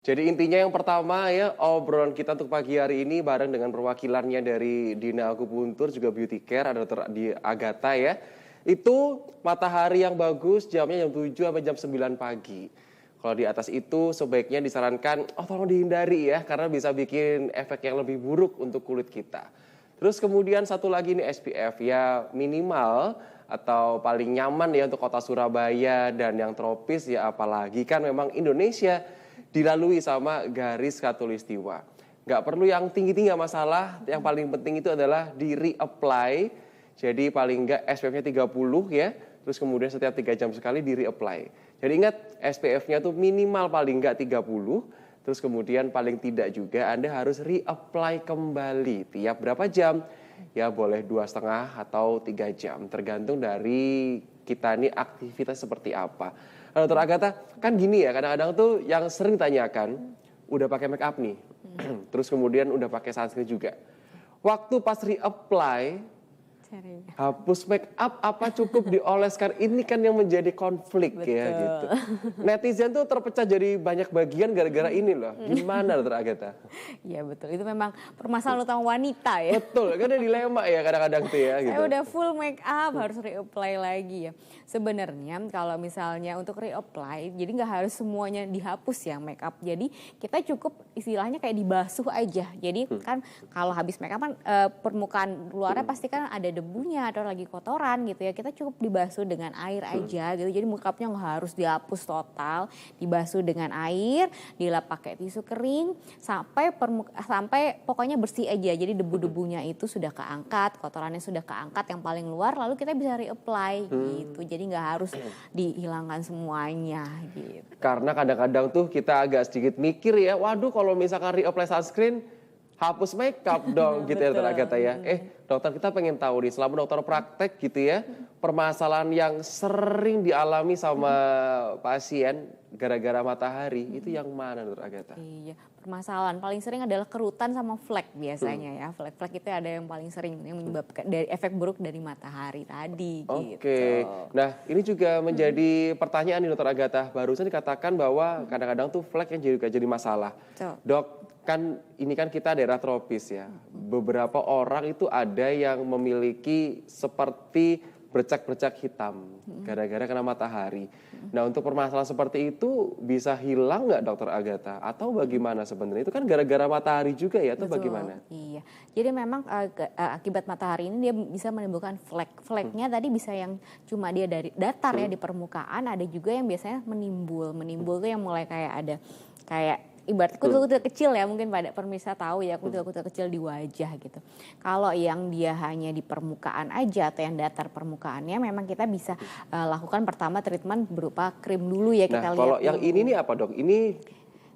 Jadi intinya yang pertama ya, obrolan kita untuk pagi hari ini bareng dengan perwakilannya dari Dina Akupuntur juga Beauty Care, ada Dr. Di Agatha ya. Itu matahari yang bagus jamnya jam 7 sampai jam 9 pagi. Kalau di atas itu sebaiknya disarankan, tolong dihindari ya, karena bisa bikin efek yang lebih buruk untuk kulit kita. Terus kemudian satu lagi nih SPF ya, minimal atau paling nyaman ya untuk kota Surabaya dan yang tropis ya, apalagi kan memang Indonesia dilalui sama garis khatulistiwa. Nggak perlu yang tinggi-tinggi nggak masalah, yang paling penting itu adalah di reapply. Jadi paling nggak SPF-nya 30 ya, terus kemudian setiap 3 jam sekali di reapply. Jadi ingat SPF-nya tuh minimal paling nggak 30, terus kemudian paling tidak juga Anda harus reapply kembali tiap berapa jam. Ya boleh 2,5 atau 3 jam, tergantung dari kita nih aktivitas seperti apa. Nah, Dokter Agatha, kan gini ya, kadang-kadang tuh yang sering ditanyakan, udah pakai make up nih, terus kemudian udah pakai sunscreen juga. Waktu pas reapply, hapus make up apa cukup dioleskan? Ini kan yang menjadi konflik. Betul. Ya gitu. Netizen tuh terpecah jadi banyak bagian gara-gara ini loh. Gimana Dokter Agatha? Iya betul, itu memang permasalahan utama wanita ya. Betul, kan ada dilema ya kadang-kadang tuh ya. Gitu. Saya udah full make up harus reapply lagi ya. Sebenarnya kalau misalnya untuk reapply, jadi nggak harus semuanya dihapus ya make up. Jadi kita cukup istilahnya kayak dibasuh aja. Jadi kan kalau habis make up kan permukaan luarnya pasti kan ada debunya atau lagi kotoran gitu ya, kita cukup dibasuh dengan air aja gitu. Jadi makeupnya nggak harus dihapus total, dibasuh dengan air, dilap pakai tisu kering sampai pokoknya bersih aja. Jadi debu-debunya itu sudah keangkat, kotorannya sudah keangkat yang paling luar, lalu kita bisa reapply gitu. Jadi nggak harus dihilangkan semuanya gitu. Karena kadang-kadang tuh kita agak sedikit mikir ya, waduh kalau misalkan reapply sunscreen hapus makeup dong gitu ya Dokter Agatha ya. Dokter kita pengen tahu nih selama dokter praktek gitu ya, permasalahan yang sering dialami sama pasien gara-gara matahari itu yang mana Dokter Agatha? Iya, permasalahan paling sering adalah kerutan sama flek biasanya ya. Flek itu ada yang paling sering yang menyebabkan dari efek buruk dari matahari tadi gitu. Oke. Nah, ini juga menjadi pertanyaan nih Dokter Agatha. Barusan dikatakan bahwa kadang-kadang tuh flek yang jadi masalah. Dok, kan ini kan kita daerah tropis ya. Beberapa orang itu ada yang memiliki seperti bercak-bercak hitam gara-gara kena matahari. Nah, untuk permasalahan seperti itu bisa hilang nggak Dokter Agatha? Atau bagaimana sebenarnya? Itu kan gara-gara matahari juga ya atau bagaimana? Iya. Jadi memang akibat matahari ini dia bisa menimbulkan flek. Fleknya tadi bisa yang cuma dia dari datar ya di permukaan, ada juga yang biasanya menimbul. Menimbul tuh yang mulai kayak ada kayak ibarat kutil-kutil kecil ya, mungkin pada pemirsa tahu ya, kutil-kutil kecil di wajah gitu. Kalau yang dia hanya di permukaan aja atau yang datar permukaannya, memang kita bisa lakukan pertama treatment berupa krim dulu ya, kita lihat. Kalau yang ini nih apa Dok?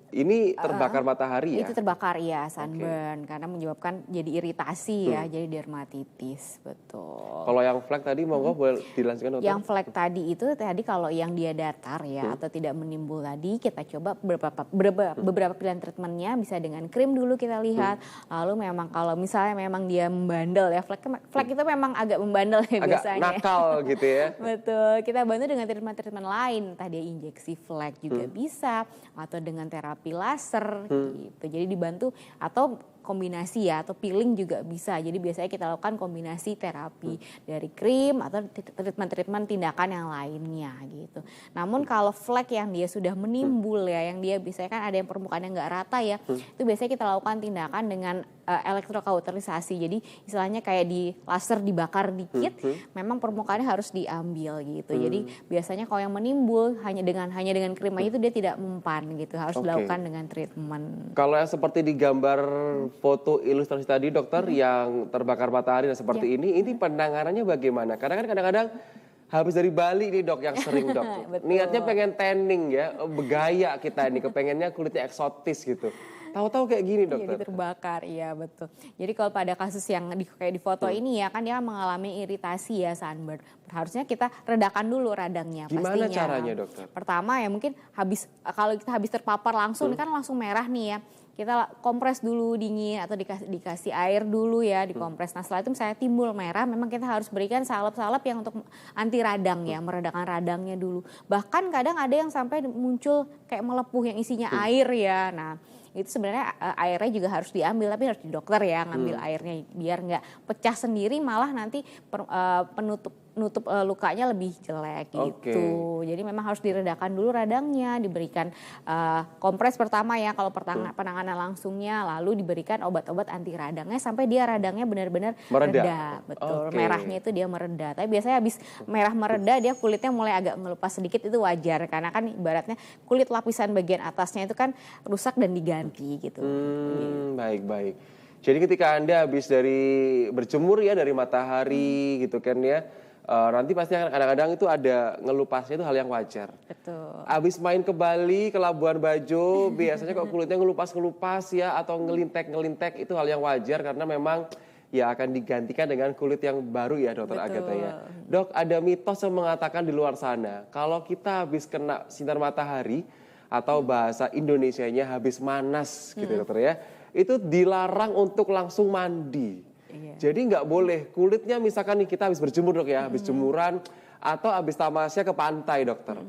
Ini terbakar matahari ya? Itu terbakar ya, sunburn, karena menyebabkan jadi iritasi ya, jadi dermatitis, betul. Kalau yang flek tadi monggo boleh dilanjutkan Dokter? Yang flek tadi itu kalau yang dia datar ya atau tidak menimbul tadi, kita coba beberapa pilihan treatmentnya, bisa dengan krim dulu kita lihat. Lalu memang kalau misalnya memang dia membandel ya, flek itu memang agak membandel ya agak biasanya. Agak nakal gitu ya. Betul, kita bantu dengan treatment lain, entah dia injeksi flek juga bisa, atau dengan terapi laser gitu. Jadi dibantu atau kombinasi ya, atau peeling juga bisa. Jadi biasanya kita lakukan kombinasi terapi dari krim atau treatment tindakan yang lainnya gitu. Namun kalau flek yang dia sudah menimbul ya, yang dia biasanya kan ada yang permukaannya nggak rata ya, itu biasanya kita lakukan tindakan dengan elektrokauterisasi. Jadi istilahnya kayak di laser dibakar dikit, memang permukaannya harus diambil gitu. Jadi biasanya kalau yang menimbul hanya dengan krim aja itu dia tidak mempan gitu, harus dilakukan dengan treatment. Kalau yang seperti di gambar foto ilustrasi tadi Dokter yang terbakar matahari dan seperti ini penanganannya bagaimana? Karena kan kadang-kadang habis dari Bali nih Dok yang sering Dok. Niatnya pengen tanning ya, bergaya kita ini, kepengennya kulitnya eksotis gitu. Tahu-tahu kayak gini Jadi dokter. terbakar, iya betul. Jadi kalau pada kasus yang kayak di foto ini ya kan dia mengalami iritasi ya sunburn. Harusnya kita redakan dulu radangnya Gimana pastinya. caranya dokter? Pertama ya mungkin kalau kita habis terpapar langsung kan langsung merah nih ya. Kita kompres dulu dingin atau dikasih air dulu ya, dikompres. Nah setelah itu misalnya timbul merah, memang kita harus berikan salep-salep yang untuk anti radang ya, meredakan radangnya dulu. Bahkan kadang ada yang sampai muncul kayak melepuh yang isinya air ya. Nah itu sebenarnya airnya juga harus diambil, tapi harus di dokter ya ngambil airnya biar nggak pecah sendiri, malah nanti penutup lukanya lebih jelek gitu. Jadi memang harus diredakan dulu radangnya, diberikan kompres pertama ya kalau penanganan langsungnya, lalu diberikan obat-obat anti radangnya sampai dia radangnya benar-benar reda. Betul, merahnya itu dia mereda. Tapi biasanya habis merah mereda dia kulitnya mulai agak ngelupas sedikit, itu wajar karena kan ibaratnya kulit lapisan bagian atasnya itu kan rusak dan diganti gitu. Baik. Jadi ketika Anda habis dari berjemur ya dari matahari gitu kan ya, nanti pasti kadang-kadang itu ada ngelupasnya, itu hal yang wajar. Betul. Abis main ke Bali, ke Labuan Bajo, biasanya kok kulitnya ngelupas-ngelupas ya atau ngelintek-ngelintek, itu hal yang wajar karena memang ya akan digantikan dengan kulit yang baru ya dokter Agatha ya. Dok, ada mitos yang mengatakan di luar sana kalau kita habis kena sinar matahari atau bahasa Indonesianya habis manas gitu dokter ya, itu dilarang untuk langsung mandi. Jadi nggak boleh kulitnya, misalkan nih kita habis berjemur dok ya, habis jemuran atau habis tamasya ke pantai dokter.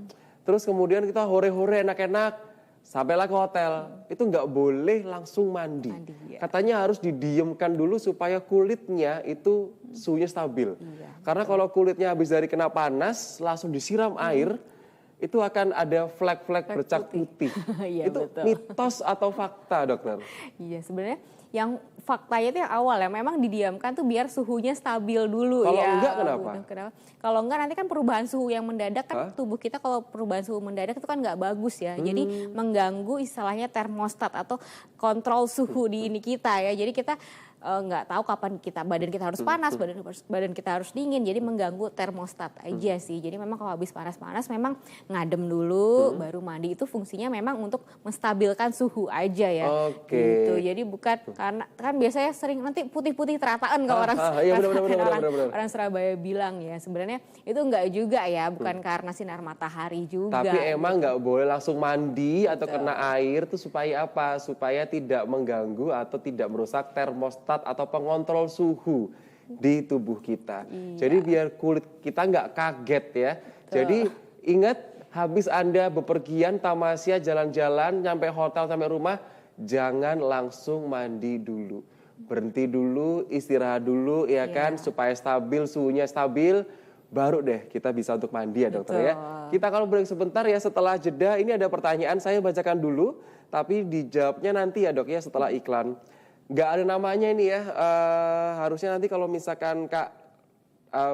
Terus kemudian kita hore-hore enak-enak sampailah ke hotel, itu nggak boleh langsung mandi. Katanya harus didiamkan dulu supaya kulitnya itu suhunya stabil. Karena kalau kulitnya habis dari kena panas langsung disiram air, itu akan ada flek-flek bercak putih. Itu betul. Mitos atau fakta dokter? Iya sebenarnya yang faktanya itu yang awal ya, memang didiamkan tuh biar suhunya stabil dulu. Kalau ya. enggak kenapa? Kalau enggak nanti kan perubahan suhu yang mendadak kan tubuh kita, kalau perubahan suhu mendadak itu kan nggak bagus ya. Jadi mengganggu istilahnya termostat atau kontrol suhu di ini kita ya. Jadi kita nggak tahu kapan badan kita harus panas, badan kita harus dingin, jadi mengganggu termostat aja sih. Jadi memang kalau habis panas-panas memang ngadem dulu baru mandi, itu fungsinya memang untuk menstabilkan suhu aja ya. Gitu. Jadi bukan karena kan biasanya sering nanti putih-putih terataan kalau orang Surabaya bilang ya, sebenarnya itu enggak juga ya, bukan karena sinar matahari juga. Tapi emang nggak boleh langsung mandi atau kena air tuh supaya apa? Supaya tidak mengganggu atau tidak merusak termostat atau pengontrol suhu di tubuh kita. Jadi biar kulit kita nggak kaget ya. Jadi ingat, habis Anda bepergian tamasya, jalan-jalan, nyampe hotel sampai rumah, jangan langsung mandi dulu. Berhenti dulu, istirahat dulu ya kan, supaya stabil, suhunya stabil, baru deh kita bisa untuk mandi ya dokter ya. Kita kalau break sebentar ya, setelah jeda ini ada pertanyaan saya bacakan dulu, tapi dijawabnya nanti ya dok ya setelah iklan. Nggak ada namanya ini ya, harusnya nanti kalau misalkan Kak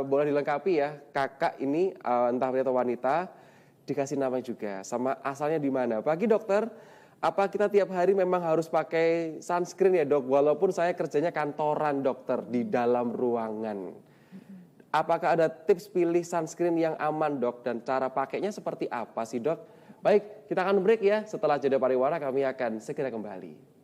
boleh dilengkapi ya, kakak ini entah pria atau wanita, dikasih nama juga, sama asalnya di mana. Pagi dokter, apa kita tiap hari memang harus pakai sunscreen ya dok, walaupun saya kerjanya kantoran dokter di dalam ruangan. Apakah ada tips pilih sunscreen yang aman dok, dan cara pakainya seperti apa sih dok? Baik, kita akan break ya, setelah jeda pariwara kami akan segera kembali.